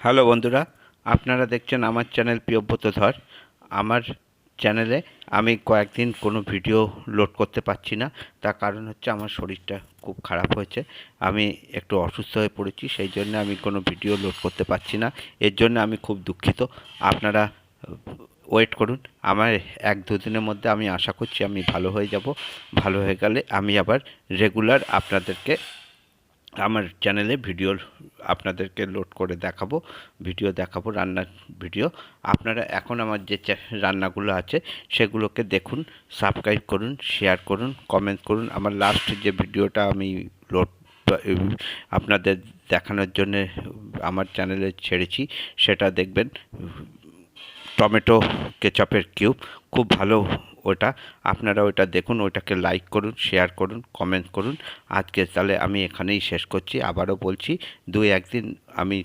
Hello বন্ধুরা, আপনারা দেখছেন আমার চ্যানেল প্রিয়ব্রত ধর। আমার চ্যানেলে আমি কয়েকদিন কোনো ভিডিও লোড করতে পারছি না। তার কারণ হচ্ছে আমার শরীরটা খুব খারাপ হয়েছে। আমি একটু অসুস্থ হয়ে পড়েছি, সেই জন্য আমি কোনো ভিডিও লোড করতে পারছি না। এর জন্য আমি খুব দুঃখিত। আপনারা ওয়েট করুন। আমার 1-2 দিনের মধ্যে আমি আশা করছি আমি ভালো হয়ে যাব। ভালো হয়ে গেলে আমি আবার রেগুলার আপনাদেরকে আমার চ্যানেলে ভিডিও আপনাদেরকে লোড করে দেখাবো, ভিডিও দেখাবো, রান্নার ভিডিও। আপনারা এখন আমার যে রান্নাগুলো আছে সেগুলোকে দেখুন, সাবস্ক্রাইব করুন, শেয়ার করুন, কমেন্ট করুন। আমার লাস্ট যে ভিডিওটা আমি লোড আপনাদের দেখানোর জন্যে আমার চ্যানেলে ছেড়েছি সেটা দেখবেন, টমেটো কেচাপের কিউব, খুব ভালো ওটা। আপনারা ওটা দেখুন, ওটাকে লাইক করুন, শেয়ার করুন, কমেন্ট করুন। আজকে তাহলে আমি এখানেই শেষ করছি। আবারও বলছি, 2-1 দিন আমি